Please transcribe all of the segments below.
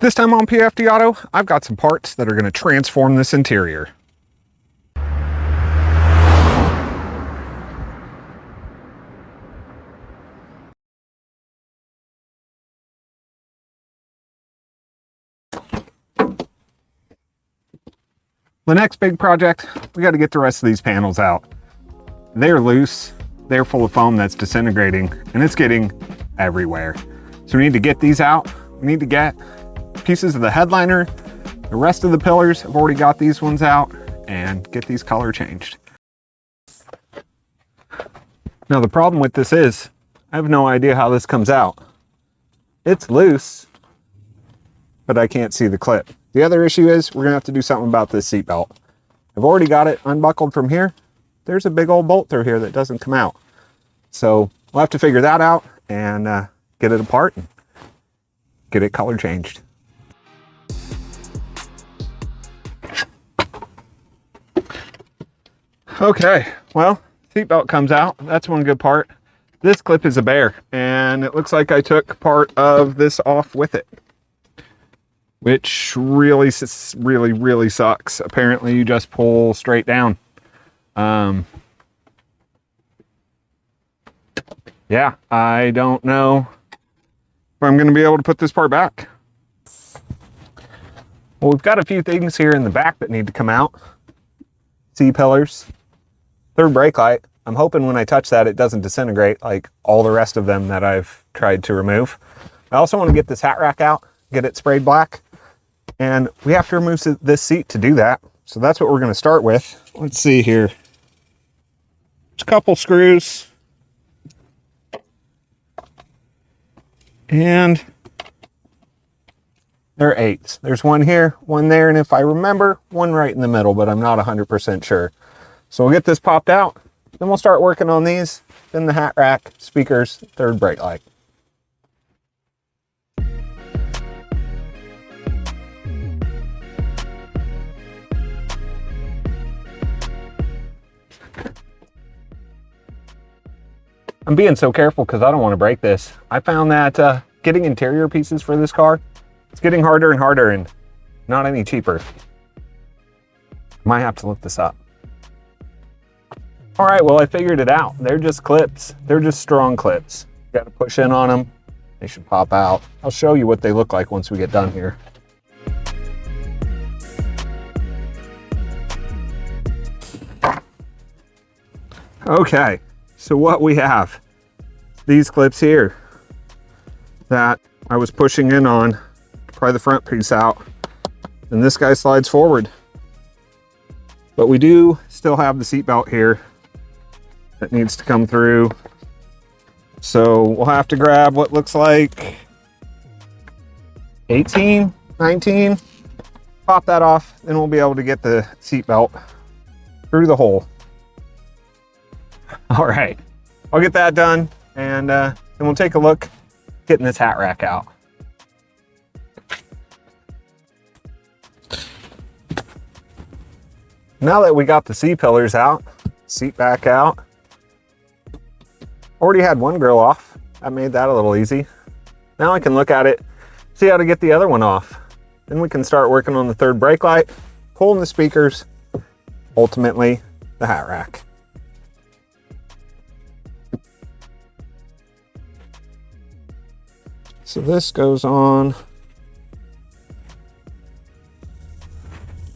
This time on PFDAuto, I've got some parts that are going to transform this interior. The next big project, we got to get the rest of these panels out. They're loose, they're full of foam that's disintegrating, and it's getting everywhere. So we need to get these out. We need to get pieces of the headliner, the rest of the pillars. I've already got these ones out, and get these color changed. Now the problem with this is, I have no idea how this comes out. It's loose, but I can't see the clip. The other issue is we're gonna have to do something about this seat belt. I've already got it unbuckled from here. There's a big old bolt through here that doesn't come out. So we'll have to figure that out and get it apart and get it color changed. Okay, well, seatbelt comes out. That's one good part. This clip is a bear, and it looks like I took part of this off with it, which really sucks. Apparently you just pull straight down. Yeah, I don't know if I'm going to be able to put this part back. Well, we've got a few things here in the back that need to come out. C-pillars, third brake light. I'm hoping when I touch that it doesn't disintegrate like all the rest of them that I've tried to remove. I also want to get this hat rack out, get it sprayed black. And we have to remove this seat to do that. So that's what we're going to start with. Let's see here. There's a couple screws. And they're 8s. There's one here, one there, and if I remember, one right in the middle, but I'm not 100% sure. So we'll get this popped out. Then we'll start working on these. Then the hat rack, speakers, third brake light. I'm being so careful because I don't want to break this. I found that getting interior pieces for this car, it's getting harder and harder and not any cheaper. Might have to look this up. All right, well, I figured it out. They're just clips. They're just strong clips. You got to push in on them. They should pop out. I'll show you what they look like once we get done here. Okay. So what we have, these clips here that I was pushing in on to pry the front piece out, and this guy slides forward. But we do still have the seat belt here that needs to come through. So we'll have to grab what looks like 18, 19, pop that off, then we'll be able to get the seat belt through the hole. All right, I'll get that done, and then we'll take a look getting this hat rack out. Now that we got the C-pillars out, seat back out, already had one grill off. I made that a little easy. Now I can look at it, see how to get the other one off. Then we can start working on the third brake light, pulling the speakers, ultimately the hat rack. So this goes on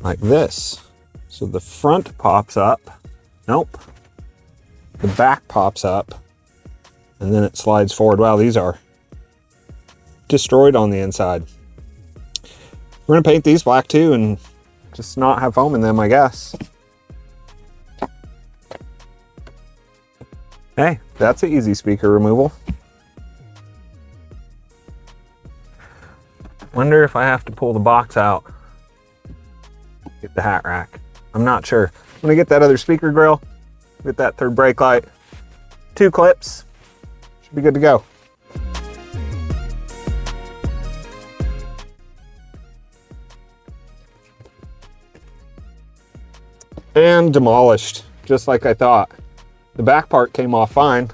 like this. So the front pops up. Nope. The back pops up and then it slides forward. Wow, these are destroyed on the inside. We're gonna paint these black too and just not have foam in them, I guess. Hey, that's an easy speaker removal. Wonder if I have to pull the box out, get the hat rack. I'm not sure. I'm gonna get that other speaker grill, get that third brake light, 2 clips, should be good to go. And demolished, just like I thought. The back part came off fine,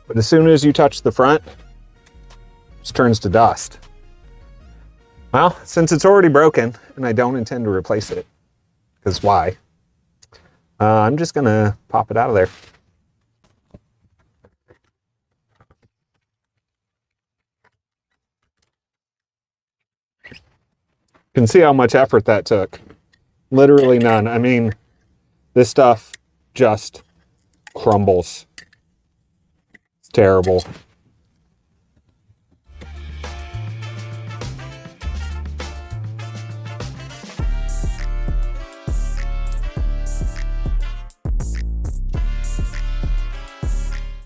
but as soon as you touch the front, it just turns to dust. Well, since it's already broken and I don't intend to replace it, because why? I'm just gonna pop it out of there. You can see how much effort that took. Literally none. I mean, this stuff just crumbles. It's terrible.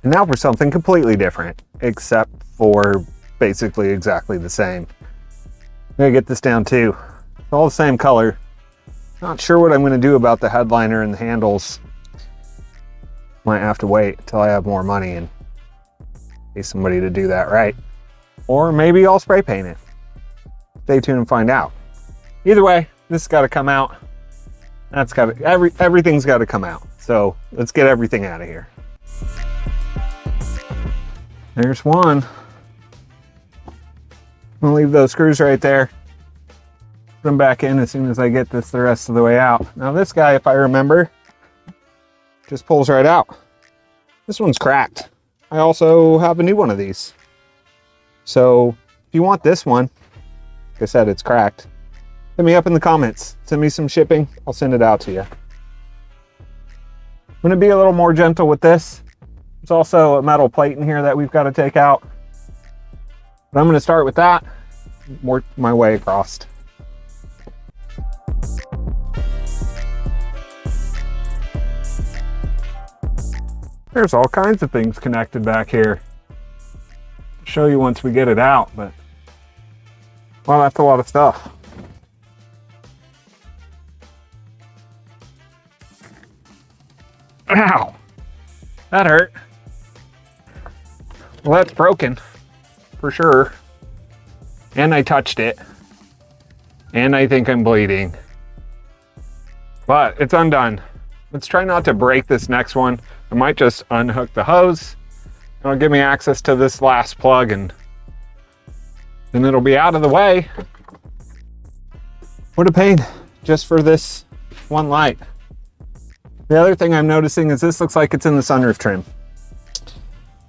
And now for something completely different, except for basically exactly the same. I'm gonna get this down too. It's all the same color. Not sure what I'm gonna do about the headliner and the handles. Might have to wait until I have more money and pay somebody to do that right. Or maybe I'll spray paint it. Stay tuned and find out. Either way, this has gotta come out. That's gotta, everything's gotta come out. So let's get everything out of here. There's one. I'm gonna leave those screws right there. Put them back in as soon as I get this the rest of the way out. Now this guy, if I remember, just pulls right out. This one's cracked. I also have a new one of these. So if you want this one, like I said, it's cracked. Hit me up in the comments. Send me some shipping. I'll send it out to you. I'm gonna be a little more gentle with this. There's also a metal plate in here that we've got to take out. But I'm going to start with that, work my way across. There's all kinds of things connected back here. I'll show you once we get it out, but well, that's a lot of stuff. Ow! That hurt. Well, that's broken for sure. And I touched it. And I think I'm bleeding. But it's undone. Let's try not to break this next one. I might just unhook the hose. It'll give me access to this last plug and then it'll be out of the way. What a pain just for this one light. The other thing I'm noticing is this looks like it's in the sunroof trim.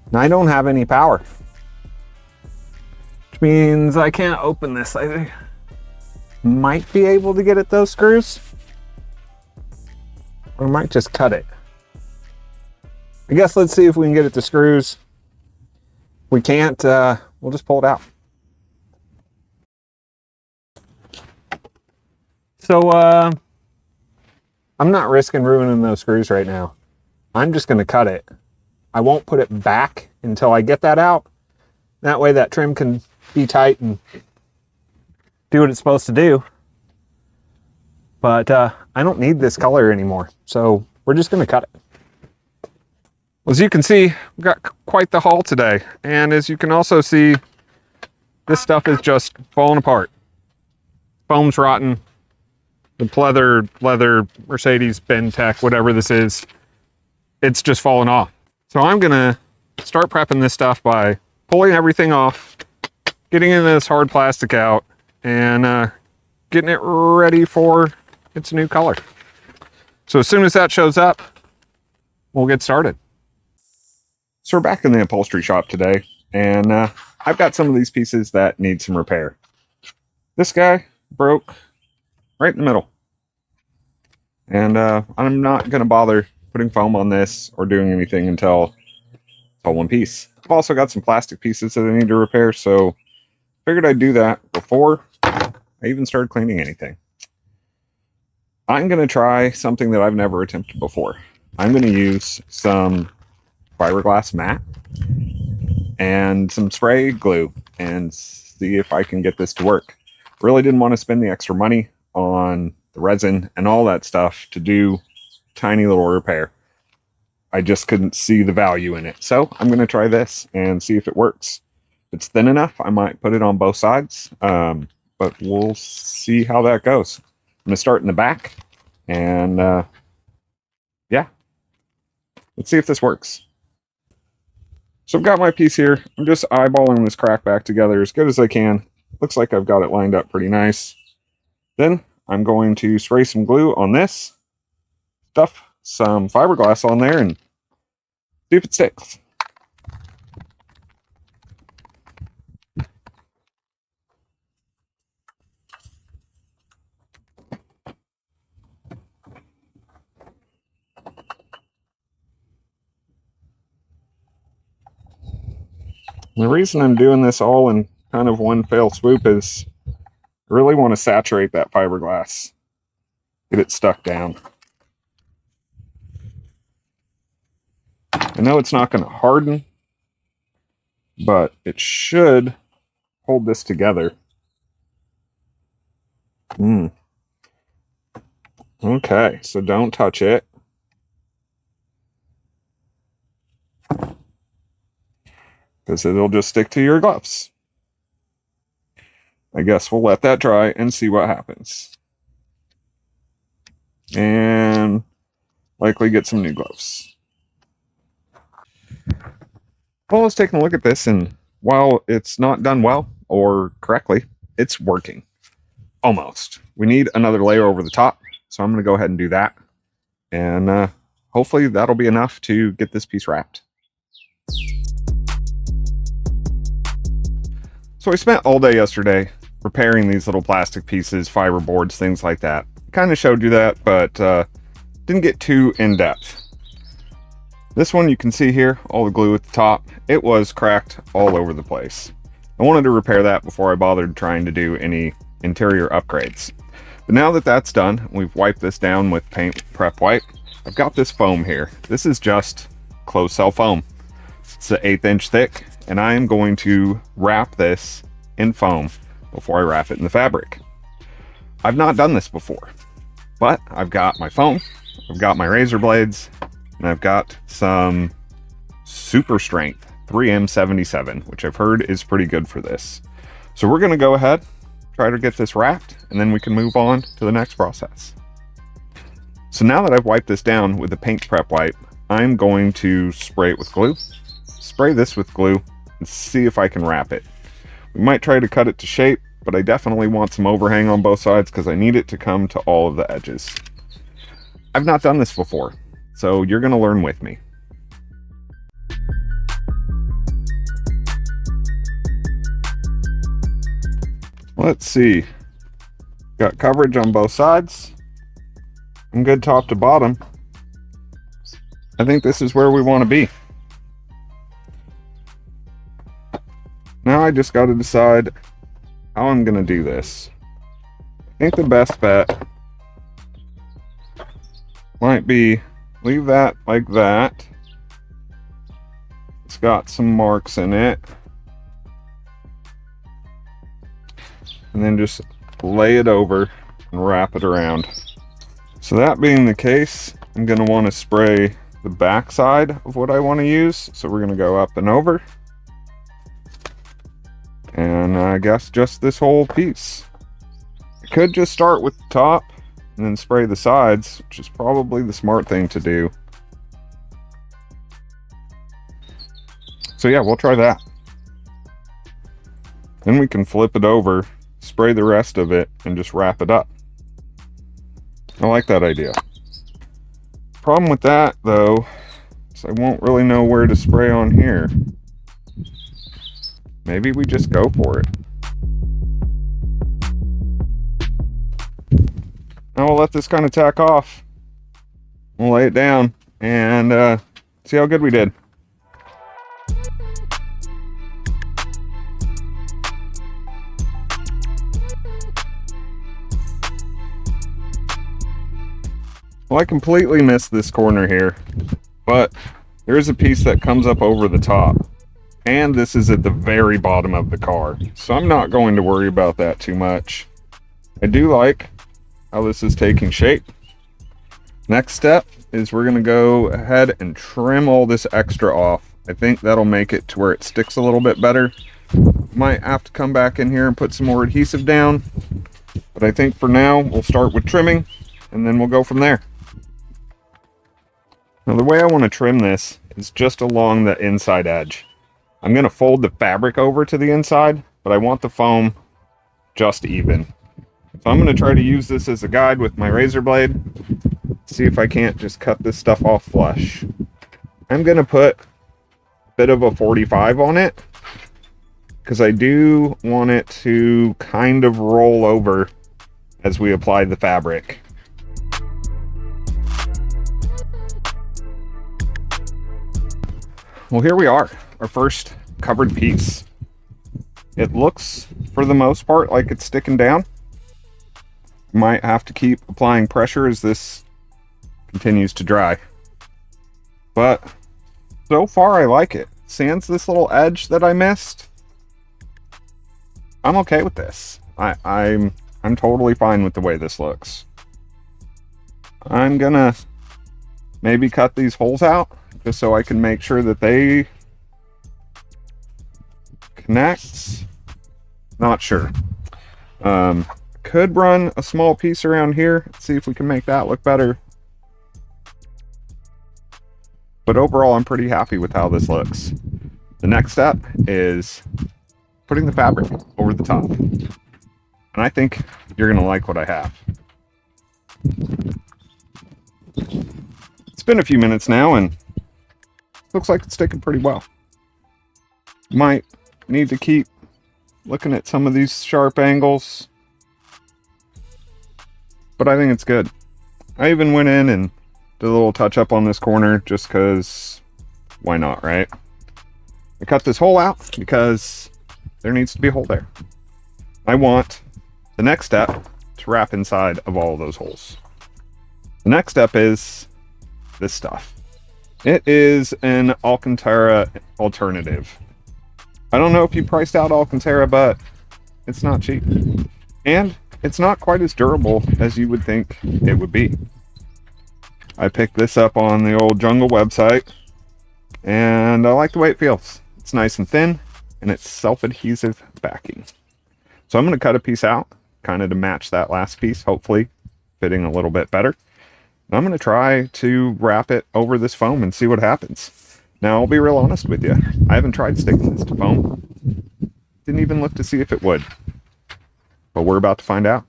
And I don't have any power. Which means I can't open this. I might be able to get at those screws. Or I might just cut it. I guess let's see if we can get it to screws. If we can't, we'll just pull it out. So, I'm not risking ruining those screws right now. I'm just going to cut it. I won't put it back until I get that out. That way that trim can be tight and do what it's supposed to do. But I don't need this color anymore. So we're just going to cut it. As you can see, we've got quite the haul today. And as you can also see, this stuff is just falling apart. Foam's rotten. The pleather, leather, Mercedes, Bentec, whatever this is, it's just falling off. So I'm gonna start prepping this stuff by pulling everything off, getting in this hard plastic out, and getting it ready for its new color. So as soon as that shows up, we'll get started. So we're back in the upholstery shop today, and I've got some of these pieces that need some repair. This guy broke right in the middle. And I'm not going to bother putting foam on this or doing anything until it's all one piece. I've also got some plastic pieces that I need to repair, so figured I'd do that before I even started cleaning anything. I'm going to try something that I've never attempted before. I'm going to use some fiberglass mat and some spray glue and see if I can get this to work. Really didn't want to spend the extra money on the resin and all that stuff to do tiny little repair. I just couldn't see the value in it. So I'm going to try this and see if it works. If it's thin enough, I might put it on both sides, but we'll see how that goes. I'm going to start in the back and yeah, let's see if this works. So I've got my piece here. I'm just eyeballing this crack back together as good as I can. Looks like I've got it lined up pretty nice. Then I'm going to spray some glue on this, stuff some fiberglass on there, and see if it sticks. The reason I'm doing this all in kind of one fell swoop is I really want to saturate that fiberglass, get it stuck down. I know it's not going to harden, but it should hold this together. Okay, so don't touch it. Because it'll just stick to your gloves. I guess we'll let that dry and see what happens. And likely get some new gloves. Well, I was taking a look at this, and while it's not done well or correctly, it's working. Almost. We need another layer over the top, so I'm going to go ahead and do that. And hopefully that'll be enough to get this piece wrapped. So I spent all day yesterday repairing these little plastic pieces, fiber boards, things like that. Kind of showed you that, but didn't get too in-depth. This one you can see here, all the glue at the top, it was cracked all over the place. I wanted to repair that before I bothered trying to do any interior upgrades. But now that that's done, we've wiped this down with paint prep wipe. I've got this foam here. This is just closed cell foam. It's an 1/8 inch thick, and I am going to wrap this in foam before I wrap it in the fabric. I've not done this before, but I've got my foam, I've got my razor blades, and I've got some super strength 3M77, which I've heard is pretty good for this. So we're going to go ahead, try to get this wrapped, and then we can move on to the next process. So now that I've wiped this down with the paint prep wipe, I'm going to spray it with glue, spray this with glue, and see if I can wrap it. We might try to cut it to shape, but I definitely want some overhang on both sides because I need it to come to all of the edges. I've not done this before, so you're going to learn with me. Let's see. Got coverage on both sides. I'm good top to bottom. I think this is where we want to be. Now I just got to decide how I'm going to do this. I think the best bet might be leave that like that. It's got some marks in it. And then just lay it over and wrap it around. So that being the case, I'm going to want to spray the back side of what I want to use. So we're going to go up and over. And I guess just this whole piece. I could just start with the top and then spray the sides, which is probably the smart thing to do. So yeah, we'll try that. Then we can flip it over, spray the rest of it, and just wrap it up. I like that idea. Problem with that, though, is I won't really know where to spray on here. Maybe we just go for it. Now we'll let this kind of tack off. We'll lay it down and see how good we did. Well, I completely missed this corner here, but there is a piece that comes up over the top. And this is at the very bottom of the car, so I'm not going to worry about that too much. I do like how this is taking shape. Next step is we're going to go ahead and trim all this extra off. I think that'll make it to where it sticks a little bit better. Might have to come back in here and put some more adhesive down, but I think for now we'll start with trimming and then we'll go from there. Now the way I want to trim this is just along the inside edge. I'm going to fold the fabric over to the inside, but I want the foam just even. So I'm going to try to use this as a guide with my razor blade. See if I can't just cut this stuff off flush. I'm going to put a bit of a 45 on it, because I do want it to kind of roll over as we apply the fabric. Well, here we are, our first covered piece. It looks, for the most part, like it's sticking down. Might have to keep applying pressure as this continues to dry. But so far I like it. Sans this little edge that I missed, I'm okay with this. I'm totally fine with the way this looks. I'm gonna maybe cut these holes out just so I can make sure that they connect. Not sure. Could run a small piece around here, see if we can make that look better. But overall, I'm pretty happy with how this looks. The next step is putting the fabric over the top. And I think you're gonna like what I have. It's been a few minutes now and looks like it's sticking pretty well. Might need to keep looking at some of these sharp angles, but I think it's good. I even went in and did a little touch up on this corner just because why not, right? I cut this hole out because there needs to be a hole there. I want the next step to wrap inside of all of those holes. The next step is this stuff. It is an Alcantara alternative. I don't know if you priced out Alcantara, but it's not cheap. And it's not quite as durable as you would think it would be. I picked this up on the old Jungle website, and I like the way it feels. It's nice and thin, and it's self-adhesive backing. So I'm going to cut a piece out, kind of to match that last piece, hopefully fitting a little bit better. And I'm going to try to wrap it over this foam and see what happens. Now, I'll be real honest with you. I haven't tried sticking this to foam. Didn't even look to see if it would. But we're about to find out.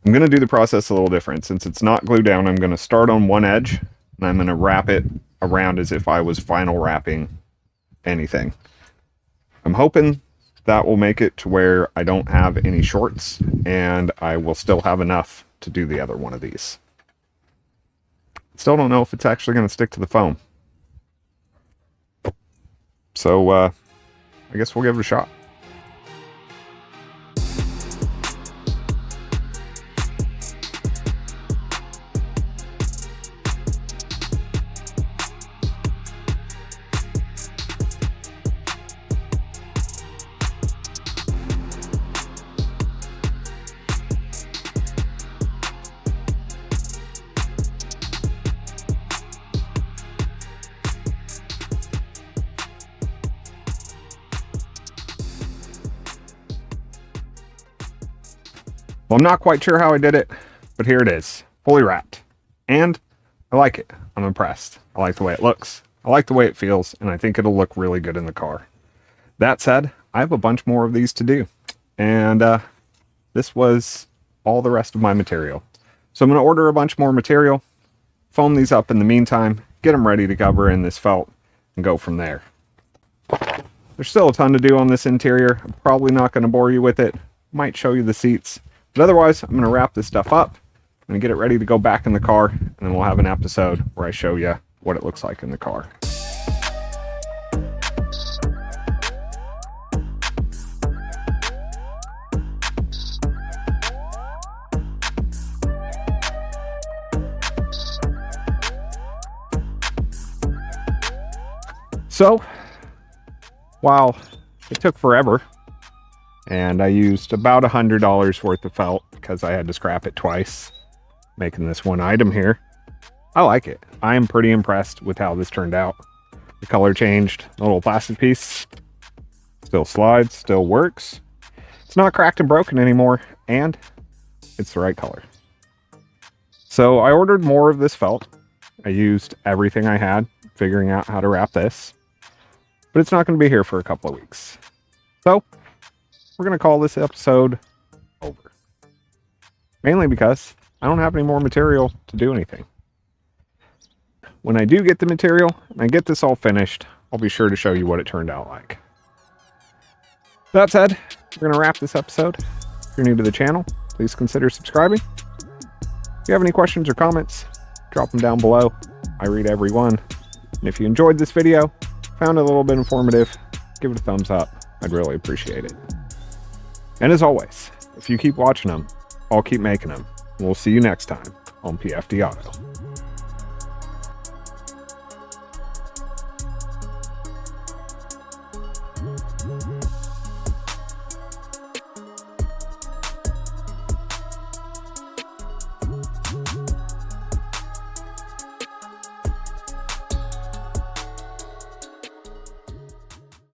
I'm going to do the process a little different. Since it's not glued down, I'm going to start on one edge, and I'm going to wrap it around as if I was final wrapping anything. I'm hoping that will make it to where I don't have any shorts, and I will still have enough to do the other one of these. Still don't know if it's actually going to stick to the foam. So, I guess we'll give it a shot. Well, I'm not quite sure how I did it, but here it is, fully wrapped. And I like it. I'm impressed. I like the way it looks. I like the way it feels, and I think it'll look really good in the car. That said, I have a bunch more of these to do. And this was all the rest of my material. So I'm going to order a bunch more material, foam these up in the meantime, get them ready to cover in this felt, and go from there. There's still a ton to do on this interior. I'm probably not going to bore you with it. Might show you the seats. But otherwise, I'm going to wrap this stuff up. I'm going to get it ready to go back in the car, and then we'll have an episode where I show you what it looks like in the car. So, wow, it took forever. And I used about $100 worth of felt because I had to scrap it twice, making this one item here. I like it. I am pretty impressed with how this turned out. The color changed, the little plastic piece still slides, still works. It's not cracked and broken anymore, and it's the right color. So I ordered more of this felt. I used everything I had, figuring out how to wrap this. But it's not going to be here for a couple of weeks. So we're going to call this episode over. Mainly because I don't have any more material to do anything. When I do get the material and I get this all finished, I'll be sure to show you what it turned out like. That said, we're going to wrap this episode. If you're new to the channel, please consider subscribing. If you have any questions or comments, drop them down below. I read every one. And if you enjoyed this video, found it a little bit informative, give it a thumbs up. I'd really appreciate it. And as always, if you keep watching them, I'll keep making them. And we'll see you next time on PFDAuto.